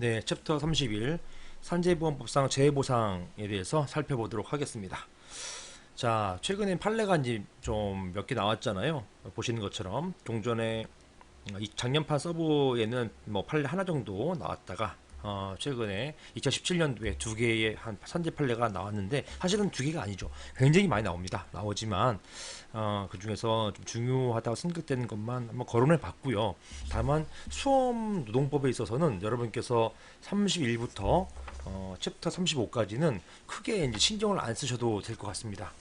네, 챕터 31 산재보험법상 재해보상에 대해서 살펴보도록 하겠습니다. 자, 최근에 판례가 이제 좀 몇 개 나왔잖아요. 보시는 것처럼 종전에 이 작년판 서브에는 뭐 판례 하나 정도 나왔다가 최근에 2017년도에 두 개의 한 산재 판례가 나왔는데 사실은 두 개가 아니죠. 굉장히 많이 나오지만 그 중에서 좀 중요하다고 생각되는 것만 한번 거론해 봤고요. 다만 수험 노동법에 있어서는 여러분께서 31부터 챕터 35까지는 크게 이제 신경을 안 쓰셔도 될 것 같습니다.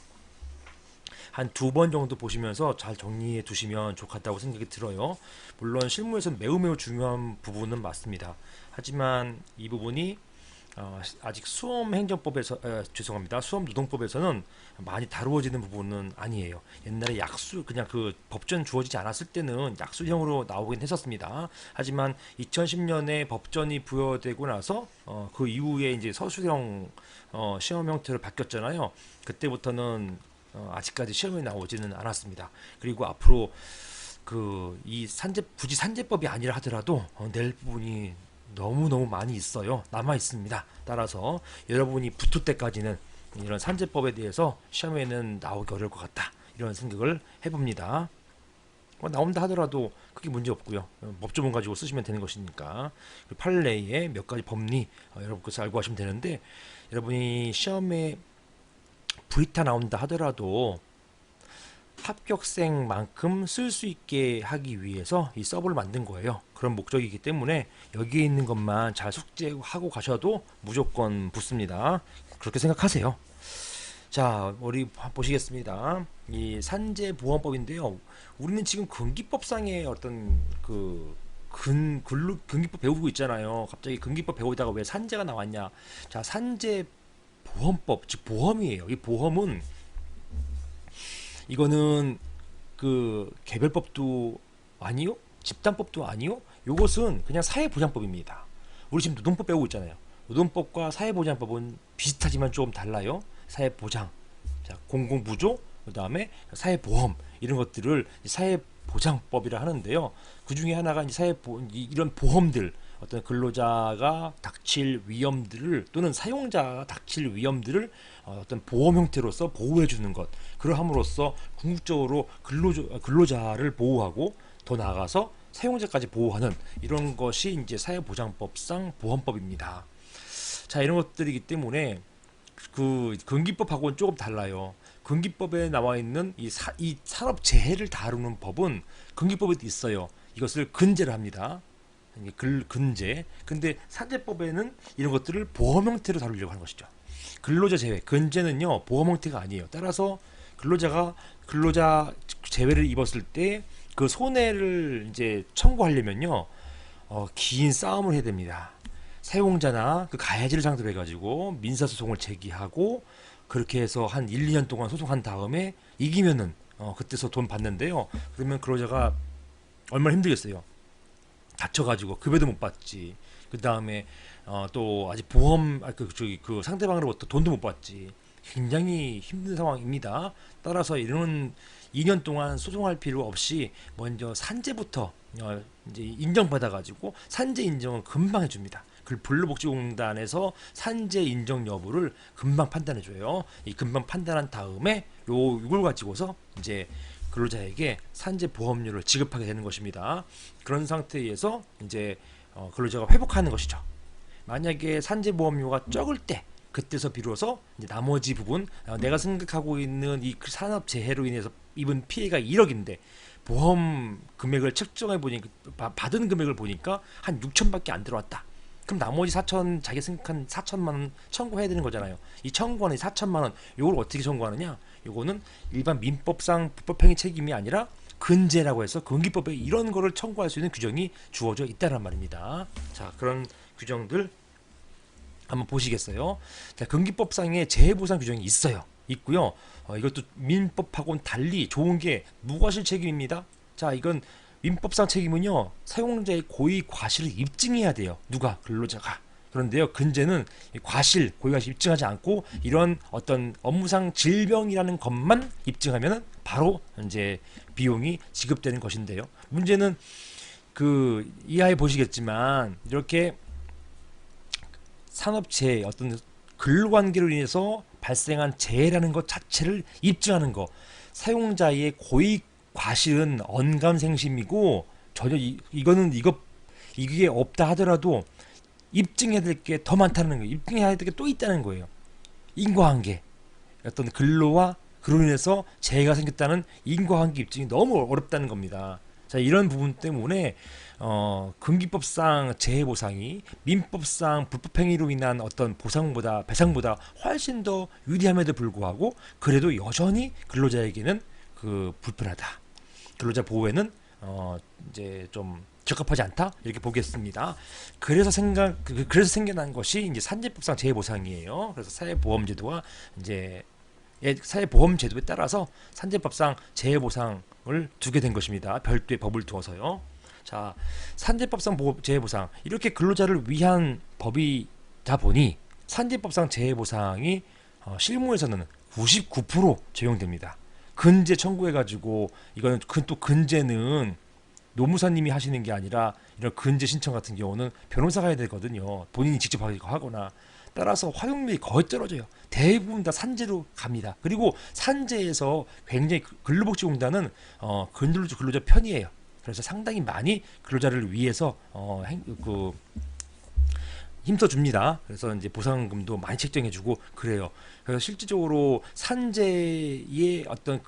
한 두 번 정도 보시면서 잘 정리해 두시면 좋겠다고 생각이 들어요. 물론 실무에서는 매우 중요한 부분은 맞습니다. 하지만 이 부분이 아직 수험 행정법에서 죄송합니다. 수험 노동법에서는 많이 다루어지는 부분은 아니에요. 옛날에 약수 그냥 그 법전 주어지지 않았을 때는 약수형으로 나오긴 했었습니다. 하지만 2010년에 법전이 부여되고 나서 그 이후에 이제 서술형 시험 형태로 바뀌었잖아요. 그때부터는 아직까지 시험에 나오지는 않았습니다. 그리고 앞으로 그 이 굳이 산재법이 아니라 하더라도 낼 부분이 너무너무 많이 있어요. 남아 있습니다. 따라서 여러분이 붙을 때까지는 이런 산재법에 대해서 시험에는 나오기 어려울 것 같다. 이런 생각을 해봅니다. 나온다 하더라도 크게 문제 없고요. 법조문 가지고 쓰시면 되는 것이니까. 판례의 몇 가지 법리 여러분께서 알고 하시면 되는데, 여러분이 시험에 브리타 나온다 하더라도 합격생만큼 쓸 수 있게 하기 위해서 이 서브를 만든 거예요. 그런 목적이기 때문에 여기에 있는 것만 잘 숙지하고 가셔도 무조건 붙습니다. 그렇게 생각하세요. 자, 우리 보시겠습니다. 이 산재보험법인데요. 우리는 지금 근기법상의 어떤 근기법 배우고 있잖아요. 갑자기 근기법 배우다가 왜 산재가 나왔냐? 자, 산재보험법, 즉 보험이에요. 이 보험은 이거는 그 개별법도 아니요, 집단법도 아니요. 요것은 그냥 사회보장법입니다. 우리 지금 노동법 배우고 있잖아요. 노동법과 사회보장법은 비슷하지만 조금 달라요. 사회보장, 자, 공공부조, 그 다음에 사회보험 이런 것들을 사회보장법이라 하는데요. 그 중에 하나가 이제 이런 보험들, 어떤 근로자가 닥칠 위험들을 또는 사용자가 닥칠 위험들을 어떤 보험 형태로서 보호해 주는 것, 그러함으로써 궁극적으로 근로자를 보호하고 더 나아가서 사용자까지 보호하는 이런 것이 이제 사회보장법상 보험법입니다. 자, 이런 것들이기 때문에 그 근기법하고는 조금 달라요. 근기법에 나와 있는 이 산업 재해를 다루는 법은 근기법에도 있어요. 이것을 근제를 합니다. 근제. 근데 산재법에는 이런 것들을 보험 형태로 다루려고 하는 것이죠. 근로자 제외. 근제는요, 보험 형태가 아니에요. 따라서 근로자 재해를 입었을 때 그 손해를 이제 청구하려면요, 긴 싸움을 해야 됩니다. 사용자나 그 가해자를 상대로 해가지고 민사소송을 제기하고 그렇게 해서 한 1, 2년 동안 소송한 다음에 이기면은 그때서 돈 받는데요. 그러면 근로자가 얼마나 힘들겠어요. 다쳐가지고 급여도 못 받지. 그 다음에 또 아직 그 상대방으로부터 돈도 못 받지. 굉장히 힘든 상황입니다. 따라서 이런 2년 동안 소송할 필요 없이 먼저 산재부터 이제 인정받아가지고 산재 인정은 금방 해줍니다. 그 근로복지공단에서 산재 인정 여부를 금방 판단해줘요. 이 금방 판단한 다음에 이걸 가지고서 이제 근로자에게 산재 보험료를 지급하게 되는 것입니다. 그런 상태에서 이제 근로자가 회복하는 것이죠. 만약에 산재 보험료가 적을 때 그때서 비로소 이제 나머지 부분, 내가 생각하고 있는 이 산업 재해로 인해서 입은 피해가 1억인데 보험 금액을 측정해 보니까 받은 금액을 보니까 한 6천밖에 안 들어왔다. 그럼 나머지 4천, 자기 생각한 4천만 원 청구해야 되는 거잖아요. 이 청구하는 4천만 원, 이걸 어떻게 청구하느냐? 요거는 일반 민법상 불법행위 책임이 아니라 근제라고 해서 근기법에 이런 거를 청구할 수 있는 규정이 주어져 있다란 말입니다. 자, 그런 규정들 한번 보시겠어요? 자, 근기법상의 재해보상 규정이 있고요. 이것도 민법하고는 달리 좋은 게 무과실 책임입니다. 자, 이건 민법상 책임은요, 사용자의 고의 과실을 입증해야 돼요. 누가? 근로자가. 그런데요, 근제는 과실, 고의 과실 입증하지 않고 이런 어떤 업무상 질병이라는 것만 입증하면 바로 이제 비용이 지급되는 것인데요. 문제는 그 이하에 보시겠지만 이렇게 산업재해 어떤 근로관계로 인해서 발생한 재해라는 것 자체를 입증하는 거. 사용자의 고의 과실은 언감생심이고 전혀 이게 없다 하더라도 입증해야 될 게 더 많다는 거예요. 입증해야 될 게 또 있다는 거예요. 인과관계, 어떤 근로와 그로 인해서 재해가 생겼다는 인과관계 입증이 너무 어렵다는 겁니다. 자, 이런 부분 때문에 금기법상 재해보상이 민법상 불법행위로 인한 어떤 보상보다 배상보다 훨씬 더 유리함에도 불구하고 그래도 여전히 근로자에게는 그 불편하다. 근로자 보호에는 이제 좀 적합하지 않다 이렇게 보겠습니다. 그래서 생겨난 것이 이제 산재법상 재해보상이에요. 그래서 사회보험제도가 이제 사회보험제도에 따라서 산재법상 재해보상을 두게 된 것입니다. 별도의 법을 두어서요. 자, 산재법상 재해보상 이렇게 근로자를 위한 법이다 보니 산재법상 재해보상이 실무에서는 99% 적용됩니다. 근제 청구해가지고 이거는 또 근제는 노무사님이 하시는 게 아니라 이런 근제 신청 같은 경우는 변호사가 해야 되거든요. 본인이 직접 하거나. 따라서 활용률이 거의 떨어져요. 대부분 다 산재로 갑니다. 그리고 산재에서 굉장히 근로복지공단은 근로자 편이에요. 그래서 상당히 많이 근로자를 위해서 힘써줍니다. 그래서 이제 보상금도 많이 책정해주고 그래요. 그래서 실질적으로 산재의 어떤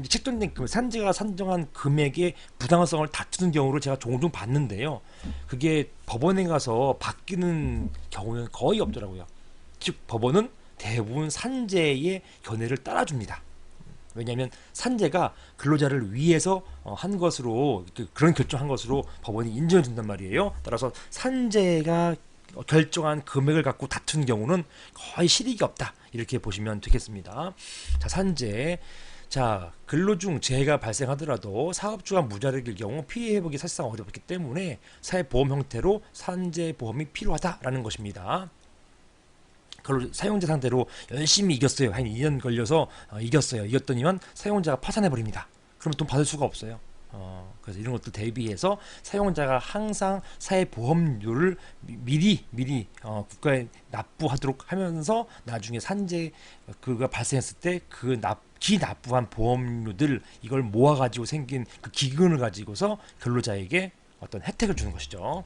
책정된 산재가 산정한 금액의 부당성을 다투는 경우를 제가 종종 봤는데요. 그게 법원에 가서 바뀌는 경우는 거의 없더라고요. 즉 법원은 대부분 산재의 견해를 따라줍니다. 왜냐하면 산재가 근로자를 위해서 한 것으로 그런 결정한 것으로 법원이 인정해 준단 말이에요. 따라서 산재가 결정한 금액을 갖고 다투는 경우는 거의 실익이 없다 이렇게 보시면 되겠습니다. 자, 산재. 자, 근로 중 재해가 발생하더라도 사업주가 무자력일 경우 피해 회복이 사실상 어렵기 때문에 사회보험 형태로 산재보험이 필요하다라는 것입니다. 사용자 상대로 열심히 이겼어요. 한 2년 걸려서 이겼어요. 이겼더니만 사용자가 파산해버립니다. 그러면 돈 받을 수가 없어요. 그래서 이런 것들 대비해서 사용자가 항상 사회보험료를 미리 국가에 납부하도록 하면서 나중에 산재 그가 발생했을 때 그 기납부한 보험료들 이걸 모아가지고 생긴 그 기금을 가지고서 근로자에게 어떤 혜택을 주는 것이죠.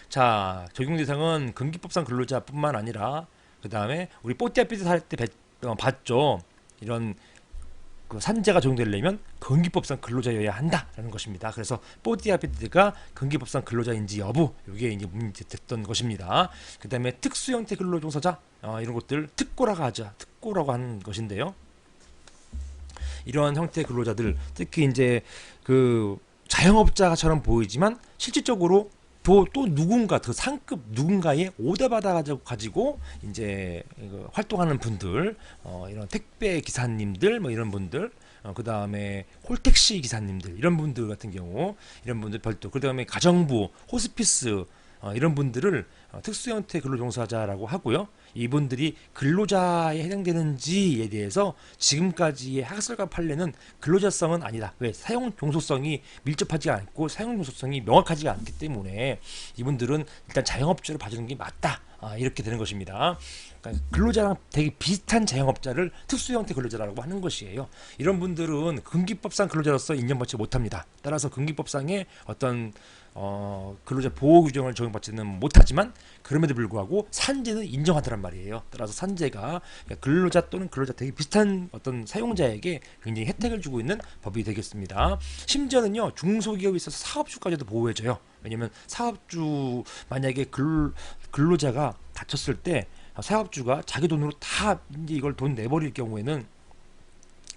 자, 적용 대상은 근기법상 근로자뿐만 아니라 그 다음에 우리 뽀띠아삐듯 할 때 봤죠. 이런 그 산재가 적용되려면 근기법상 근로자여야 한다라는 것입니다. 그래서 뽀띠아삐드가 근기법상 근로자인지 여부 이게 이제 문제됐던 것입니다. 그 다음에 특수형태 근로종사자 이런 것들 특고라고 하죠. 특고라고 하는 것인데요. 이러한 형태의 근로자들 특히 이제 그 자영업자처럼 보이지만 실질적으로 또 누군가 그 상급 누군가의 오더 받아 가지고 이제 활동하는 분들 이런 택배 기사님들 뭐 이런 분들 그 다음에 콜택시 기사님들 이런 분들 같은 경우 이런 분들 별도 그 다음에 가정부 호스피스 이런 분들을 특수형태 근로종사자라고 하고요. 이분들이 근로자에 해당되는지에 대해서 지금까지의 학설과 판례는 근로자성은 아니다. 왜? 사용 종소성이 밀접하지 않고 사용 종소성이 명확하지 않기 때문에 이분들은 일단 자영업자를 봐주는 게 맞다. 이렇게 되는 것입니다. 그러니까 근로자랑 되게 비슷한 자영업자를 특수형태 근로자라고 하는 것이에요. 이런 분들은 근기법상 근로자로서 인정받지 못합니다. 따라서 근기법상의 어떤 근로자 보호 규정을 적용받지는 못하지만 그럼에도 불구하고 산재는 인정하더란 말이에요. 따라서 산재가 근로자 또는 근로자 되게 비슷한 어떤 사용자에게 굉장히 혜택을 주고 있는 법이 되겠습니다. 심지어는요 중소기업에 있어서 사업주까지도 보호해줘요. 왜냐면 사업주 만약에 근로자가 다쳤을 때 사업주가 자기 돈으로 다 이제 이걸 돈 내버릴 경우에는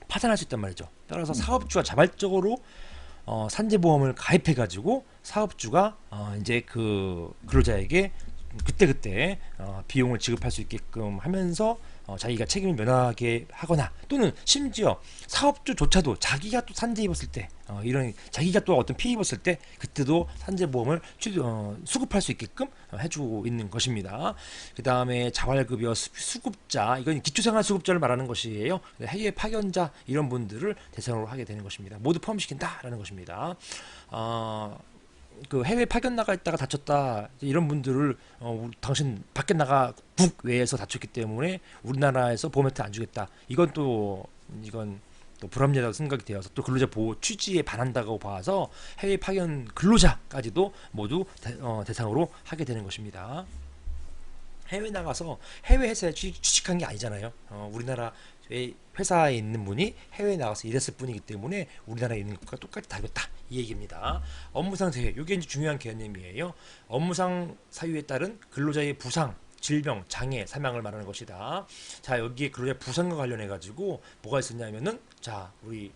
파산할 수 있단 말이죠. 따라서 사업주가 자발적으로 산재보험을 가입해가지고 사업주가 이제 그 근로자에게 그때 비용을 지급할 수 있게끔 하면서 자기가 책임을 면하게 하거나 또는 심지어 사업주조차도 자기가 또 산재 입었을 때 이런 자기가 또 어떤 피해 입었을 때 그때도 산재보험을 수급할 수 있게끔 해주고 있는 것입니다. 그 다음에 자활급여 수급자 이건 기초생활수급자를 말하는 것이에요. 해외 파견자 이런 분들을 대상으로 하게 되는 것입니다. 모두 포함시킨다라는 것입니다. 그 해외 파견 나가 있다가 다쳤다 이런 분들을 당신 밖에 나가 국외에서 다쳤기 때문에 우리나라에서 보험 혜택 안 주겠다. 이건 또 불합리하다고 생각이 되어서 또 근로자 보호 취지에 반한다고 봐서 해외 파견 근로자까지도 모두 대상으로 하게 되는 것입니다. 해외 나가서 해외 회사에 취직한 게 아니잖아요. 우리나라 회사에 있는 분이 해외에 나가서 일했을 뿐이기 때문에 우리나라에 있는 것과 똑같이 다르겠다 이 얘기입니다. 업무상 재해, 이게 이제 중요한 개념이에요. 업무상 사유에 따른 근로자의 부상, 질병, 장애, 사망을 말하는 것이다. 자, 여기에 근로자 부상과 관련해 가지고 뭐가 있었냐면은, 자, 우리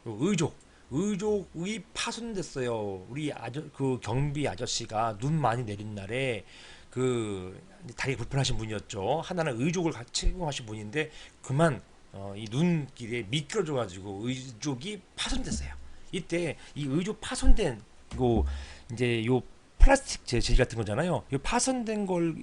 의족이 파손됐어요. 우리 그 경비 아저씨가 눈 많이 내린 날에 그 다리 불편하신 분이었죠. 하나는 의족을 채용하신 분인데 그만 이 눈길에 미끄러져가지고 의족이 파손됐어요. 이때 이 의족 파손된 거 이제 요 플라스틱 재질 같은 거잖아요. 이 파손된 걸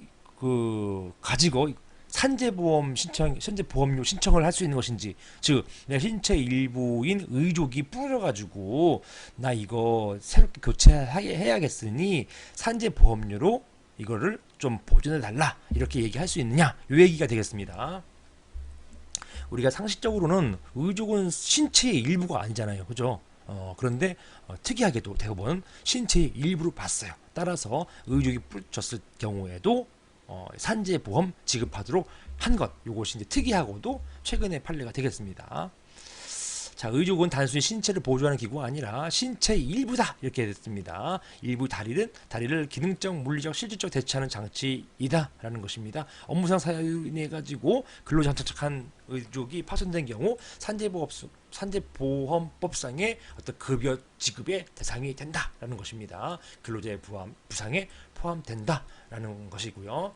그 가지고 산재 보험료 신청을 할 수 있는 것인지, 즉 내 신체 일부인 의족이 부러가지고 나 이거 새롭게 교체해야겠으니 산재 보험료로 이거를 좀 보존해 달라 이렇게 얘기할 수 있느냐 요 얘기가 되겠습니다. 우리가 상식적으로는 의족은 신체의 일부가 아니잖아요, 그죠? 그런데 특이하게도 대부분 신체의 일부로 봤어요. 따라서 의족이 부러졌을 경우에도 산재보험 지급하도록 한 것, 요것이 이제 특이하고도 최근의 판례가 되겠습니다. 자, 의족은 단순히 신체를 보조하는 기구가 아니라 신체의 일부다 이렇게 됐습니다. 일부 다리를 기능적, 물리적, 실질적 대체하는 장치이다라는 것입니다. 업무상 사유로 인해 가지고 근로자 장착한 의족이 파손된 경우 산재보험법상의 어떤 급여 지급의 대상이 된다라는 것입니다. 근로자의 부상에 포함된다라는 것이고요.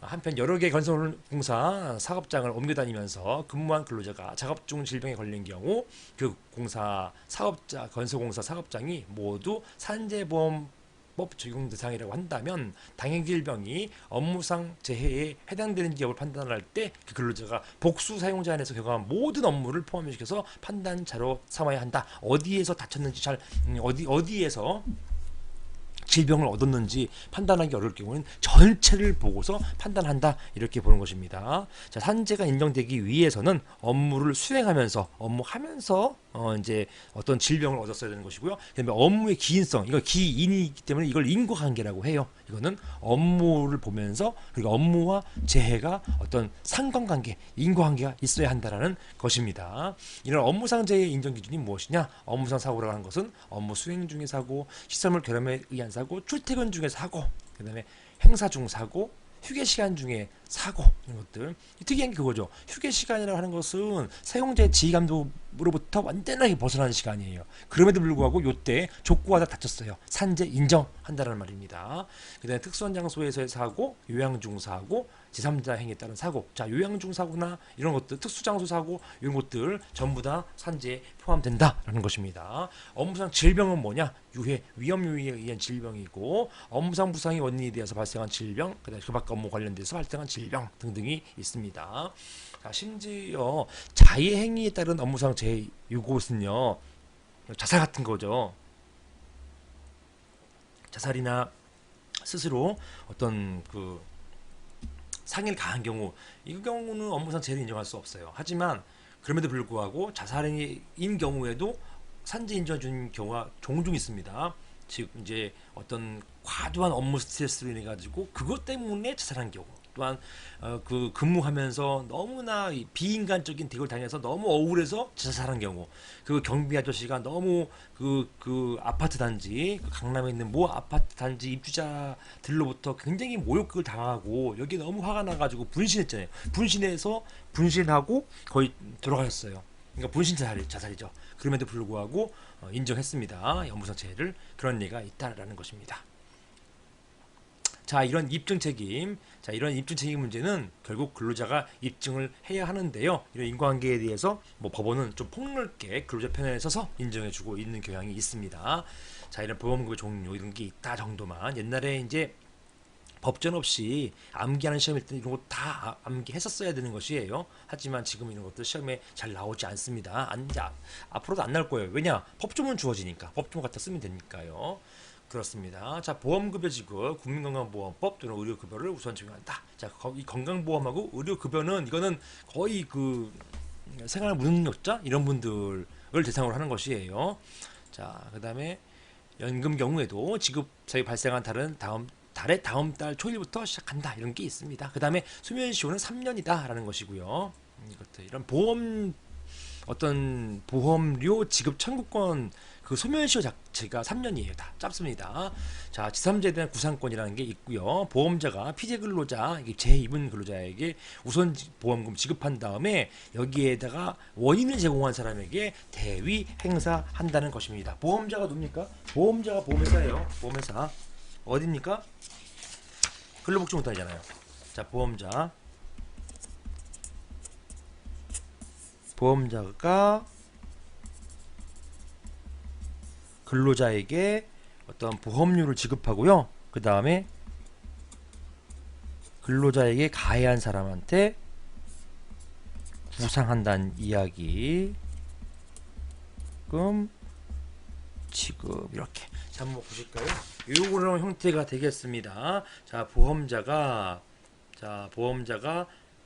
한편 여러 개 건설공사 사업장을 옮겨 다니면서 근무한 근로자가 작업 중 질병에 걸린 경우 그 건설공사 사업장이 모두 산재보험법 적용 대상이라고 한다면 당해질병이 업무상 재해에 해당되는지 여부를 판단할 때 그 근로자가 복수 사용자 안에서 경험한 모든 업무를 포함시켜서 판단자로 삼아야 한다. 어디에서 다쳤는지 어디에서 질병을 얻었는지 판단하기 어려울 경우는 전체를 보고서 판단한다 이렇게 보는 것입니다. 자, 산재가 인정되기 위해서는 업무를 수행하면서 이제 어떤 질병을 얻었어야 되는 것이고요. 그다음에 업무의 기인성, 이거 기인이기 때문에 이걸 인과관계라고 해요. 이거는 업무를 보면서 그리고 업무와 재해가 어떤 상관관계, 인과관계가 있어야 한다라는 것입니다. 이런 업무상 재해 인정 기준이 무엇이냐? 업무상 사고라고 하는 것은 업무 수행 중의 사고, 시설물 결함에 의한 사고, 출퇴근 중의 사고, 그다음에 행사 중 사고, 휴게 시간 중에 사고, 이런 것들. 특이한 게 그거죠. 휴게 시간이라고 하는 것은 사용자의 지휘 감독으로부터 완전하게 벗어나는 시간이에요. 그럼에도 불구하고 요때 족구하다 다쳤어요. 산재 인정한다는 말입니다. 그 다음에 특수한 장소에서의 사고, 요양 중 사고, 제3자 행위에 따른 사고. 자, 요양 중 사고나 이런 것들, 특수장소 사고 이런 것들 전부 다 산재에 포함된다라는 것입니다. 업무상 질병은 뭐냐? 위험 요인에 의한 질병이고, 업무상 부상의 원인에 대해서 발생한 질병, 그다음에 그 밖 업무 관련돼서 발생한 질병 등등이 있습니다. 자, 심지어 자해 행위에 따른 업무상 재해, 이것은요 자살 같은 거죠. 자살이나 스스로 어떤 그 상해를 가한 경우, 이 경우는 업무상 재해를 인정할 수 없어요. 하지만 그럼에도 불구하고 자살인 경우에도 산재 인정해 준 경우가 종종 있습니다. 즉 이제 어떤 과도한 업무 스트레스로 인해 가지고 그것 때문에 자살한 경우, 또한 그 근무하면서 너무나 비인간적인 대우를 당해서 너무 억울해서 자살한 경우, 그 경비 아저씨가 너무 그 아파트 단지, 그 강남에 있는 모 아파트 단지 입주자들로부터 굉장히 모욕을 당하고 여기 너무 화가 나가지고 분신했잖아요. 분신하고 거의 돌아가셨어요. 그러니까 분신 자살이죠. 그럼에도 불구하고 인정했습니다. 업무상 재해를. 그런 예가 있다라는 것입니다. 자, 이런 입증 책임 문제는 결국 근로자가 입증을 해야 하는데요. 이런 인과관계에 대해서 법원은 좀 폭넓게 근로자 편에 서서 인정해주고 있는 경향이 있습니다. 자, 이런 보험급의 종류 이런 게 있다 정도만. 옛날에 이제 법전 없이 암기하는 시험일 때 이런 거 다 암기했었어야 되는 것이에요. 하지만 지금 이런 것들 시험에 잘 나오지 않습니다. 앞으로도 안 나올 거예요. 왜냐? 법조문 주어지니까. 법조문 갖다 쓰면 되니까요. 그렇습니다. 자, 보험급여 지급, 국민건강보험법 또는 의료급여를 우선 적용한다. 자, 이 건강보험하고 의료급여는 이거는 거의 그 생활 무능력자 이런 분들을 대상으로 하는 것이에요. 자, 그다음에 연금 경우에도 지급 사유 발생한 달의 다음 달 초일부터 시작한다 이런 게 있습니다. 그다음에 수면시효는 3년이다라는 것이고요. 이것들 이런 어떤 보험료 지급 청구권 그 소멸시효 자체가 3년이에요. 다 짧습니다. 자, 제3자에 대한 구상권이라는 게 있고요. 보험자가 피재 근로자, 재입은 근로자에게 우선 보험금 지급한 다음에 여기에다가 원인을 제공한 사람에게 대위 행사한다는 것입니다. 보험자가 누굽니까? 보험자가 보험회사예요. 보험회사 어디입니까? 근로복지공단이잖아요. 자, 보험자가 근로자에게 어떤 보험료를 지급하고요. 그 다음에 근로자에게 가해한 사람한테 구상한다는 이야기. 금 지급 이렇게. 자, 한번 보실까요? 요런 형태가 되겠습니다. 자, 보험자가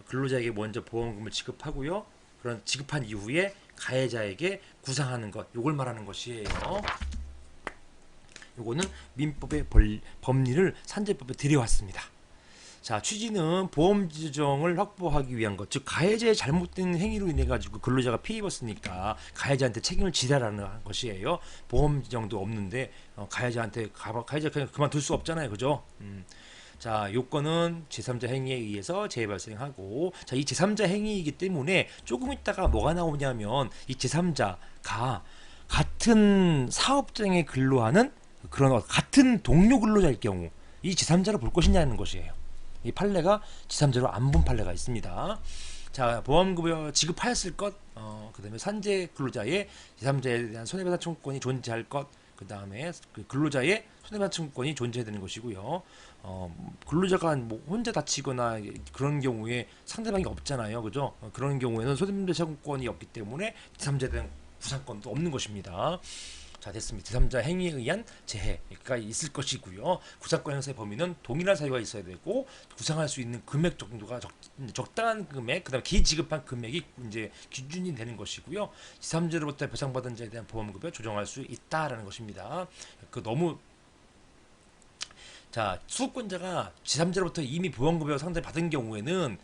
근로자에게 먼저 보험금을 지급하고요. 그런 지급한 이후에 가해자에게 구상하는 것, 요걸 말하는 것이에요. 요거는 민법의 법리를 산재법에 들여왔습니다. 자, 취지는 보험 지정을 확보하기 위한 것, 즉 가해자의 잘못된 행위로 인해 가지고 근로자가 피해 입었으니까 가해자한테 책임을 지라라는 것이에요. 보험 지정도 없는데 가해자한테 그냥 그만둘 수 없잖아요, 그죠? 자, 요건은 제3자 행위에 의해서 재발생하고, 자, 이 제3자 행위이기 때문에 조금 있다가 뭐가 나오냐면 이 제3자가 같은 사업장에 근로하는 그런 같은 동료 근로자일 경우 이 제3자를 볼 것이냐는 것이에요. 이 판례가 제3자로 안 본 판례가 있습니다. 자, 보험급여 지급하였을 것, 그 다음에 산재 근로자의 제3자에 대한 손해배상 청구권이 존재할 것, 그 다음에 그 근로자의 손해배상 청구권이 존재해야 되는 것이고요. 근로자가 뭐 혼자 다치거나 그런 경우에 상대방이 없잖아요, 그죠? 그런 경우에는 손해배상 청구권이 없기 때문에 제3자에 대한 구상권도 없는 것입니다. 자, 됐습니다. 제3자 행위에 의한 재해가 있을 것이고요. 구상권 행사의 범위는 동일한 사유가 있어야 되고 구상할 수 있는 금액 정도가 적당한 금액, 그다음에 기지급한 금액이 이제 기준이 되는 것이고요. 제3자로부터 배상받은 자에 대한 보험급여 조정할 수 있다라는 것입니다. 너무 자, 수급권자가 제3자로부터 이미 보험급여 상대 받은 경우에는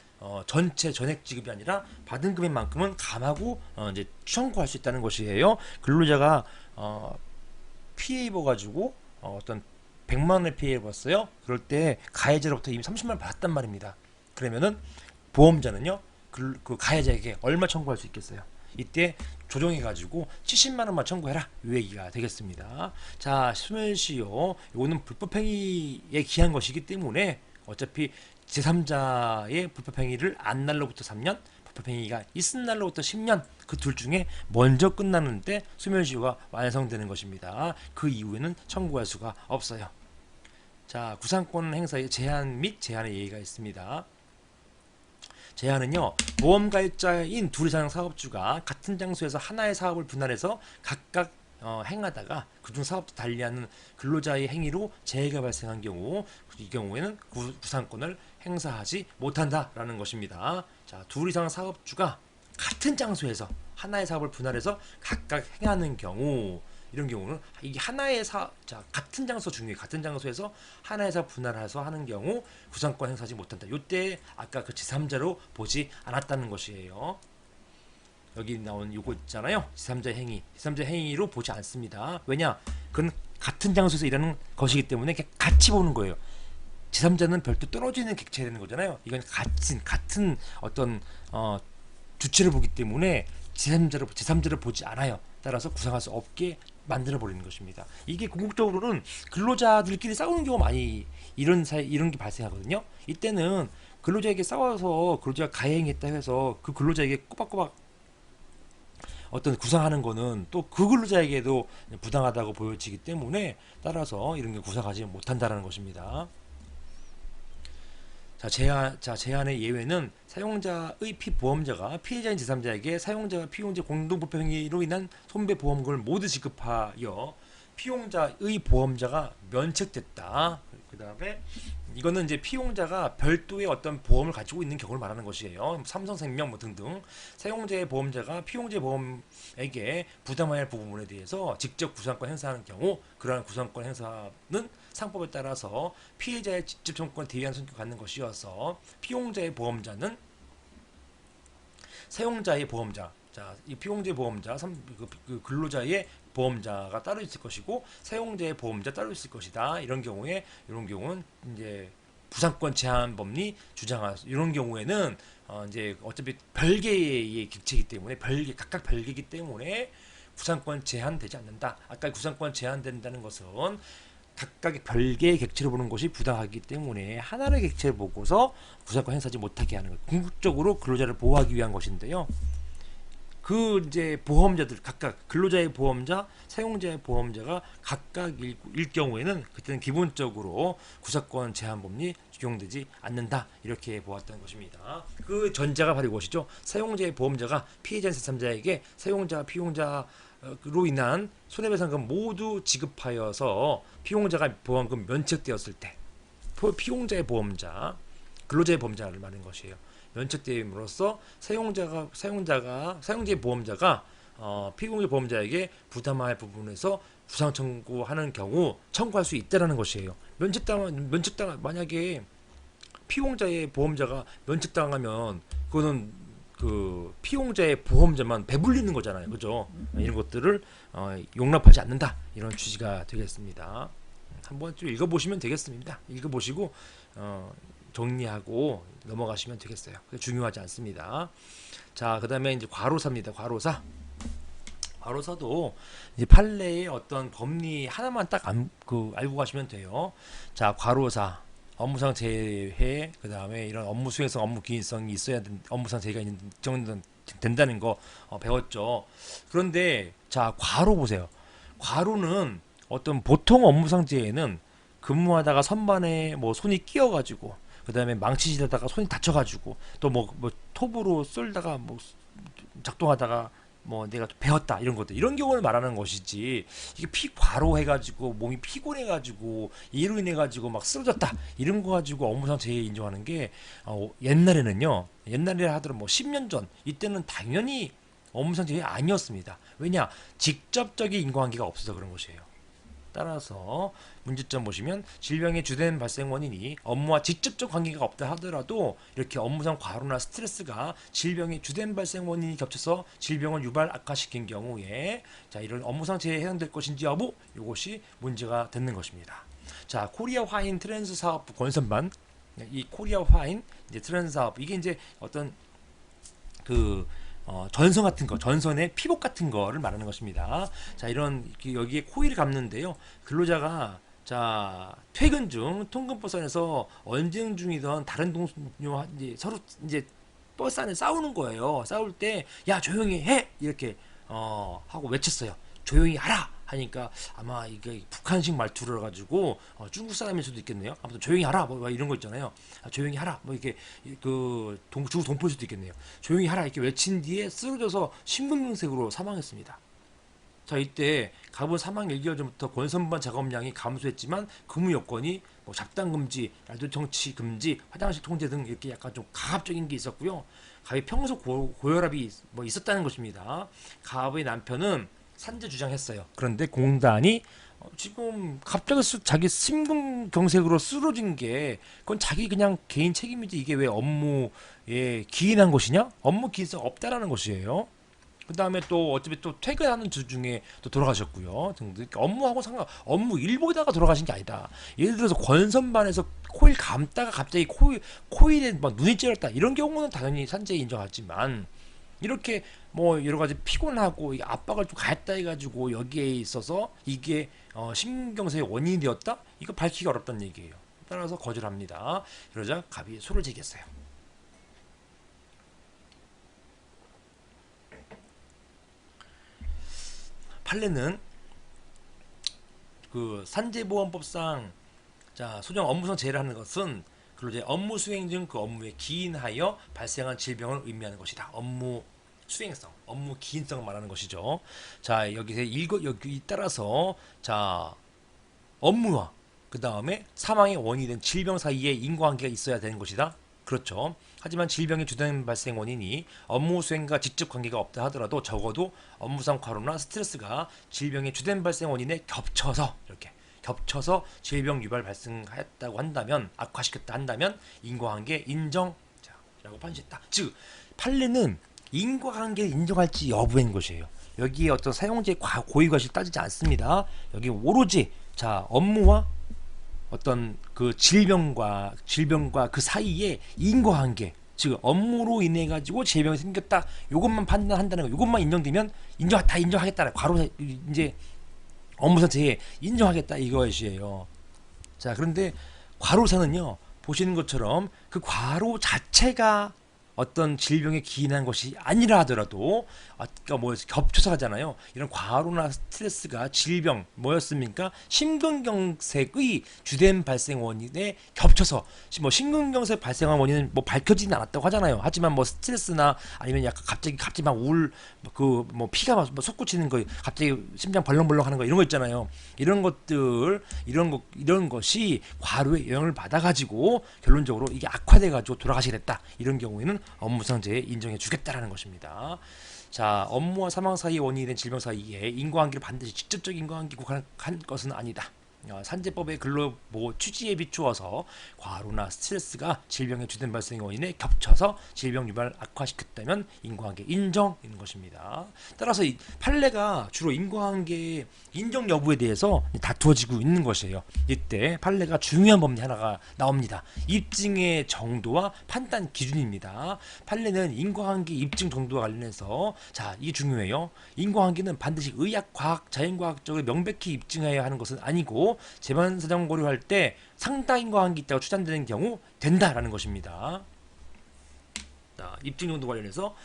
전체 전액 지급이 아니라 받은 금액만큼은 감하고 이제 청구할 수 있다는 것이에요. 근로자가 피해 입어가지고 어떤 100만 원의 피해 입었어요. 그럴 때 가해자로부터 이미 30만 원 받았단 말입니다. 그러면은 보험자는요 그 가해자에게 얼마 청구할 수 있겠어요? 이때 조정해가지고 70만 원만 청구해라 이 얘기가 되겠습니다. 자, 소멸시효 이거는 불법행위에 기한 것이기 때문에 어차피 제3자의 불법행위를 안 날로부터 3년, 불법행위가 있은 날로부터 10년 그 둘 중에 먼저 끝나는데 소멸시효가 완성되는 것입니다. 그 이후에는 청구할 수가 없어요. 자, 구상권 행사의 제한 및 제한의 예의가 있습니다. 제한은요, 보험가입자인 둘 이상 사업주가 같은 장소에서 하나의 사업을 분할해서 각각 행하다가 그중 사업도 달리하는 근로자의 행위로 재해가 발생한 경우, 이 경우에는 구상권을 행사하지 못한다라는 것입니다. 자, 둘 이상 사업주가 같은 장소에서 하나의 사업을 분할해서 각각 행하는 경우, 이런 경우는 이게 같은 장소 중에 같은 장소에서 하나의 사업 분할해서 하는 경우 구상권 행사하지 못한다. 요때 아까 그 제3자로 보지 않았다는 것이에요. 여기 나온 요거 있잖아요. 제3자 행위. 제3자 행위로 보지 않습니다. 왜냐? 그건 같은 장소에서 일하는 것이기 때문에 같이 보는 거예요. 제3자는 별도 떨어져 있는 객체가 되는 거잖아요. 이건 같은 어떤 주체를 보기 때문에 제3자를 보지 않아요. 따라서 구상할 수 없게 만들어 버리는 것입니다. 이게 궁극적으로는 근로자들끼리 싸우는 경우가 많이 이런 게 발생하거든요. 이때는 근로자에게 싸워서 근로자가 가해행했다 해서 그 근로자에게 꼬박꼬박 어떤 구상하는 거는 또 그 근로자에게도 부당하다고 보여지기 때문에 따라서 이런 게 구상하지 못한다라는 것입니다. 제한의 예외는 사용자의 피보험자가 피해자인 제3자에게 사용자와 피용자 공동불법행위로 인한 손배보험금을 모두 지급하여 피용자의 보험자가 면책됐다. 그 다음에 이거는 이제 피용자가 별도의 어떤 보험을 가지고 있는 경우를 말하는 것이에요. 삼성생명 뭐 등등 사용자의 보험자가 피용자의 보험에게 부담해야 할 부분에 대해서 직접 구상권 행사하는 경우 그러한 구상권 행사는 상법에 따라서 피해자의 직접 청구권에 대한 성격을 갖는 것이어서 피용자의 보험자는 사용자의 보험자, 자, 이 피용자의 보험자, 그 근로자의 보험자가 따로 있을 것이고 사용자의 보험자 따로 있을 것이다. 이런 경우는 이제 부상권 제한 법리 주장할 이런 경우에는 이제 어차피 별개의 객체이기 때문에 각각 별개이기 때문에 구상권 제한되지 않는다. 아까 구상권 제한된다는 것은 각각의 별개의 객체를 보는 것이 부당하기 때문에 하나의 객체를 보고서 구상권 행사하지 못하게 하는 것. 궁극적으로 근로자를 보호하기 위한 것인데요. 그 이제 보험자들 각각 근로자의 보험자, 사용자의 보험자가 각각일 경우에는 그때는 기본적으로 구상권 제한 법리 적용되지 않는다 이렇게 보았던 것입니다. 그 전제가 바로 이것이죠. 사용자의 보험자가 피해자 제3자에게 사용자, 피용자로 인한 손해배상금 모두 지급하여서 피용자가 보험금 면책되었을 때 피용자의 보험자, 근로자의 보험자를 말하는 것이에요. 면책됨으로써 사용자의 보험자가 피공의 보험자에게 부담할 부분에서 구상 청구하는 경우 청구할 수 있다라는 것이에요. 면책당 만약에 피용자의 보험자가 면책당하면 그거는 그 피용자의 보험자만 배불리는 거잖아요, 그죠? 이런 것들을 용납하지 않는다 이런 취지가 되겠습니다. 한번 좀 읽어보시면 되겠습니다. 읽어보시고 정리하고 넘어가시면 되겠어요. 중요하지 않습니다. 자, 그 다음에 이제 과로사입니다. 과로사도 이제 판례의 어떤 법리 하나만 딱 알고 가시면 돼요. 자, 과로사, 업무상 재해, 그 다음에 이런 업무 수행성, 업무 기인성이 있어야 업무상 재해가 된다는 거 배웠죠. 그런데 자, 과로 보세요. 과로는 어떤 보통 업무상 재해는 근무하다가 선반에 뭐 손이 끼어가지고 그 다음에 망치질하다가 손이 다쳐가지고 또 뭐 톱으로 쏠다가 뭐 작동하다가 뭐 내가 배웠다 이런 것들 이런 경우를 말하는 것이지 이게 과로해가지고 몸이 피곤해가지고 이로 인해가지고 막 쓰러졌다 이런 거 가지고 업무상 재해 인정하는 게 옛날에는요 옛날에 하더라도 뭐 10년 전 이때는 당연히 업무상 재해 아니었습니다. 왜냐 직접적인 인과관계가 없어서 그런 것이에요. 따라서 문제점 보시면 질병의 주된 발생 원인이 업무와 직접적 관계가 없다 하더라도 이렇게 업무상 과로나 스트레스가 질병의 주된 발생 원인이 겹쳐서 질병을 유발 악화시킨 경우에 자 이런 업무상 재해에 해당될 것인지 여부 이것이 문제가 되는 것입니다. 자 코리아 화인 트랜스 사업부 권선반 이 코리아 화인 이제 트랜스 사업 이게 이제 어떤 그 전선 같은 거, 전선의 피복 같은 거를 말하는 것입니다. 자, 이런 여기에 코일을 감는데요. 근로자가 자 퇴근 중 통근버스 안에서 언쟁 중이던 다른 동료 이제 서로 이제 버스 안에 싸우는 거예요. 싸울 때 야 조용히 해 이렇게 하고 외쳤어요. 조용히 하라 하니까 아마 이게 북한식 말투를 가지고 중국 사람일 수도 있겠네요. 아무튼 조용히 하라 뭐 이런 거 있잖아요. 조용히 하라 뭐 이렇게 그 중국 동포일 수도 있겠네요. 조용히 하라 이렇게 외친 뒤에 쓰러져서 심근경색으로 사망했습니다. 자 이때 갑은 사망 1개월 전부터 권선반 작업량이 감소했지만 근무 여건이 뭐 잡담 금지, 라디오 청취 금지, 화장실 통제 등 이렇게 약간 좀 가압적인 게 있었고요. 갑이 평소 고혈압이 뭐 있었다는 것입니다. 갑의 남편은 산재 주장했어요. 그런데 공단이 지금 갑자기 자기 심근경색으로 쓰러진 게 그건 자기 그냥 개인 책임이지 이게 왜 업무에 기인한 것이냐? 업무 기인성 없다라는 것이에요. 그 다음에 또 어차피 또 퇴근하는 중에 또 돌아가셨고요. 등등 업무하고 업무 일보다가 돌아가신 게 아니다. 예를 들어서 권선반에서 코일 감다가 갑자기 코일에 막 눈이 찌렸다 이런 경우는 당연히 산재 인정하지만 이렇게 뭐 여러 가지 피곤하고 압박을 좀 가했다 해가지고 여기에 있어서 이게 심근경색의 원인이 되었다? 이거 밝히기 어렵다는 얘기예요. 따라서 거절합니다. 그러자 갑이 소를 제기했어요. 판례는 그 산재보험법상 자 소정 업무상 재해를 하는 것은 근로자의 업무 수행 중 그 업무에 기인하여 발생한 질병을 의미하는 것이다. 업무 수행성, 업무 기인성을 말하는 것이죠. 자, 여기서 여기 따라서 자, 업무와 그 다음에 사망의 원인이 된 질병 사이에 인과관계가 있어야 되는 것이다. 그렇죠. 하지만 질병의 주된 발생 원인이 업무 수행과 직접 관계가 없다 하더라도 적어도 업무상 과로나 스트레스가 질병의 주된 발생 원인에 겹쳐서 이렇게 겹쳐서 질병 유발 발생하였다고 한다면 악화시켰다 한다면 인과관계 인정라고 판시했다. 즉 판례는 인과관계를 인정할지 여부인 것이에요. 여기에 어떤 사용자의 고의과실 따지지 않습니다. 여기 오로지 자 업무와 어떤 그 질병과 그 사이에 인과관계, 즉 업무로 인해 가지고 질병이 생겼다. 요것만 판단한다는 거, 요것만 인정되면 인정하겠다. 과로 이제 업무상태에 인정하겠다 이것이에요. 자, 그런데 과로사는요 보시는 것처럼 그 과로 자체가 어떤 질병에 기인한 것이 아니라 하더라도 아까 뭐 겹쳐서 하잖아요. 이런 과로나 스트레스가 질병 뭐였습니까? 심근경색의 주된 발생 원인에 겹쳐서 뭐 심근경색 발생한 원인은 뭐 밝혀지진 않았다고 하잖아요. 하지만 뭐 스트레스나 아니면 약간 갑자기 막 그 뭐 피가 막 솟구치는 거, 갑자기 심장 벌렁벌렁 하는 거 이런 거 있잖아요. 이런 것이 과로에 영향을 받아가지고 결론적으로 이게 악화돼가지고 돌아가시게 됐다. 이런 경우에는 업무상재해 인정해 주겠다라는 것입니다. 자, 업무와 사망 사이의 원인이 된 질병 사이에 인과관계를 반드시 직접적인 인과관계 구간한 것은 아니다. 산재법의 근로보호 취지에 비추어서 과로나 스트레스가 질병의 주된 발생 원인에 겹쳐서 질병 유발을 악화시켰다면 인과관계 인정인 것입니다. 따라서 이 판례가 주로 인과관계 인정 여부에 대해서 다투어지고 있는 것이에요. 이때 판례가 중요한 법리 하나가 나옵니다. 입증의 정도와 판단 기준입니다. 판례는 인과관계 입증 정도와 관련해서 자, 이게 중요해요. 인과관계는 반드시 의학, 과학, 자연과학적으로 명백히 입증해야 하는 것은 아니고 재반 사정 고려할 때 상당 인과관계 있다고 추정되는 경우 된다라는 것입니다. 자, 입증 정도 관련해서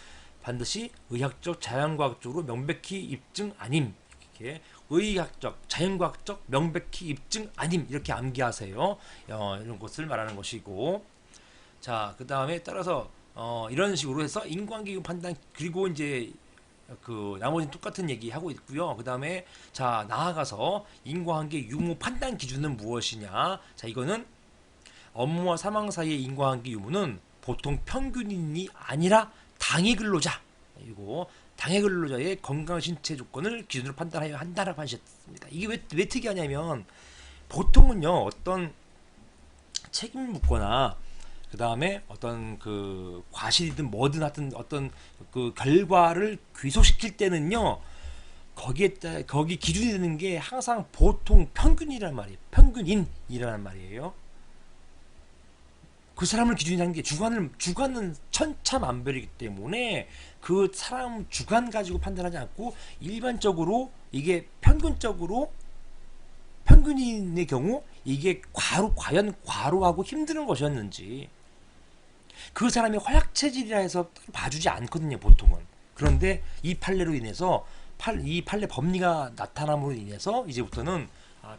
반드시 의학적, 자연과학적으로 명백히 입증 아님 이렇게 의학적, 자연과학적 명백히 입증 아님 이렇게 암기하세요. 이런 것을 말하는 것이고 자, 그 다음에 따라서 이런 식으로 해서 인과관계 판단 그리고 이제 그 나머지는 똑같은 얘기 하고 있고요. 그 다음에 자 나아가서 인과관계 유무 판단 기준은 무엇이냐? 자 이거는 업무와 사망 사이의 인과관계 유무는 보통 평균인이 아니라 당해 근로자 그리고 당해 근로자의 건강 신체 조건을 기준으로 판단해야 한다라고 하셨습니다. 이게 왜 특이하냐면 보통은요 어떤 책임 묻거나 그 다음에 어떤 그 과실이든 뭐든 하여튼 어떤 그 결과를 귀속시킬 때는요 거기 기준이 되는 게 항상 보통 평균이란 말이에요. 평균인이라는 말이에요. 그 사람을 기준이 하는 게 주관은 천차만별이기 때문에 그 사람 주관 가지고 판단하지 않고 일반적으로 이게 평균인의 경우 이게 과연 과로하고 힘드는 것이었는지 그 사람이 허약 체질이라 해서 봐주지 않거든요 보통은. 그런데 이 판례로 인해서 이 판례 법리가 나타남으로 인해서 이제부터는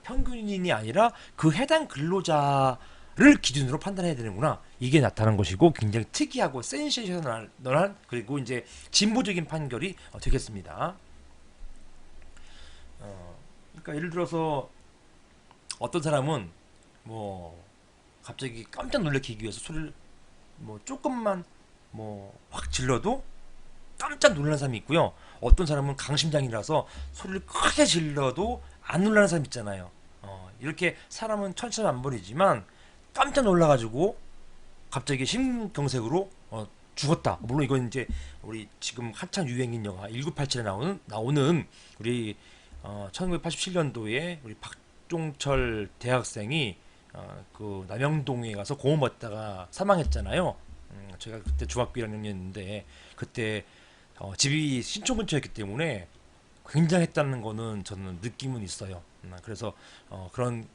평균인이 아니라 그 해당 근로자를 기준으로 판단해야 되는구나 이게 나타난 것이고 굉장히 특이하고 센세이셔널한 그리고 이제 진보적인 판결이 되겠습니다. 그러니까 예를 들어서 어떤 사람은 뭐 갑자기 깜짝 놀래키기 위해서 소리를 뭐 조금만 뭐 확 질러도 깜짝 놀라는 사람이 있고요. 어떤 사람은 강심장이라서 소리를 크게 질러도 안 놀라는 사람 있잖아요. 이렇게 사람은 천차만별이지만 깜짝 놀라가지고 갑자기 심경색으로 죽었다. 물론 이건 이제 우리 지금 한창 유행인 영화 1987에 나오는 우리 1987년도에 우리 박종철 대학생이 그 남영동에 가서 고음 받다가 사망했잖아요. 제가 그때 중학교 1학년이었는데 그때 집이 신촌 근처였기 때문에 굉장했다는 거는 저는 느낌은 있어요. 그래서 그런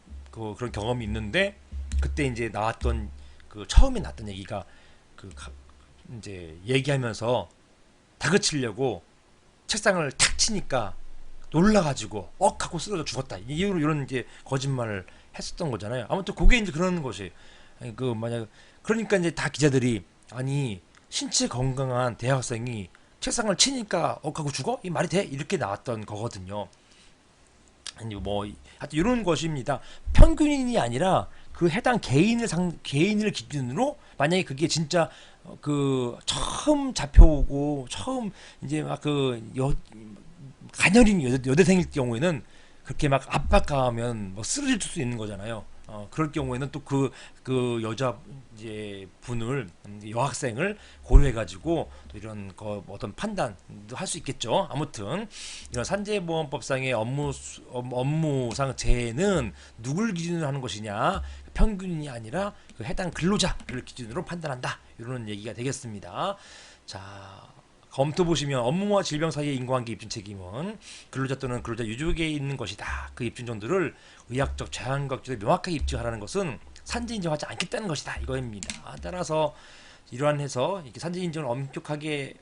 경험이 있는데 그때 이제 나왔던 그 처음에 나왔던 얘기가 이제 얘기하면서 다그치려고 책상을 탁 치니까 놀라가지고 하고 쓰러져 죽었다. 이런 이제 거짓말을 했었던 거잖아요. 아무튼 그게 이제 그런 것이 만약 그러니까 이제 다 기자들이 아니 신체 건강한 대학생이 책상을 치니까 억하고 죽어? 이 말이 돼? 이렇게 나왔던 거거든요. 아니 뭐 하여튼 이런 것입니다. 평균이 아니라 그 해당 개인을 기준으로 만약에 그게 진짜 그 처음 잡혀오고 처음 이제 막 그 가녀린 여대생일 경우에는 그렇게 막 압박가하면 뭐 쓰러질 수 있는 거잖아요. 그럴 경우에는 또 그 여자 이제 분을 여학생을 고려해가지고 또 이런 거 어떤 판단도 할 수 있겠죠. 아무튼 이런 산재보험법상의 업무상 재해는 누굴 기준으로 하는 것이냐, 평균이 아니라 그 해당 근로자를 기준으로 판단한다. 이런 얘기가 되겠습니다. 자. 검토 보시면 업무와 질병 사이의 인과관계 입증 책임은 근로자 또는 근로자 유족에 있는 것이다. 그 입증 정도를 의학적, 자연과학적으로 명확하게 입증하라는 것은 산재 인정하지 않겠다는 것이다. 이거입니다. 따라서 이러한해서 이렇게 산재 인정을 엄격하게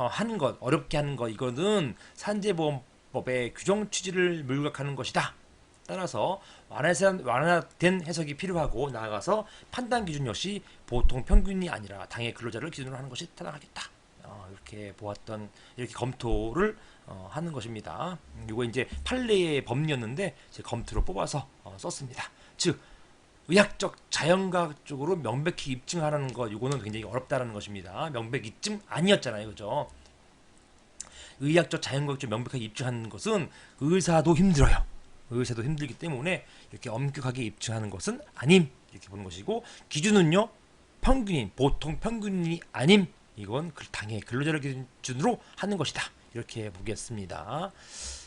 하는 것, 어렵게 하는 것, 이거는 산재보험법의 규정 취지를 물각하는 것이다. 따라서 완화된 해석이 필요하고 나아가서 판단 기준 역시 보통 평균이 아니라 당해 근로자를 기준으로 하는 것이 타당하겠다. 이렇게 보았던 이렇게 검토를 하는 것입니다. 이거 이제 판례의 법리였는데 제 검토로 뽑아서 썼습니다. 즉 의학적 자연과학적으로 명백히 입증하라는 것 이거는 굉장히 어렵다라는 것입니다. 명백 입증 아니었잖아요, 그죠? 의학적 자연과학적 명백하게 입증하는 것은 의사도 힘들어요. 의사도 힘들기 때문에 이렇게 엄격하게 입증하는 것은 아님 이렇게 보는 것이고 기준은요 평균인 보통 평균이 아님 이건 당해 근로자를 기준으로 하는 것이다. 이렇게 보겠습니다.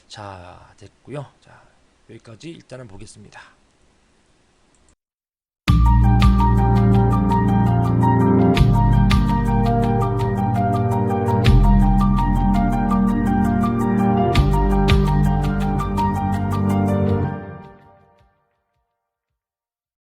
자 됐고요. 자 여기까지 일단은 보겠습니다.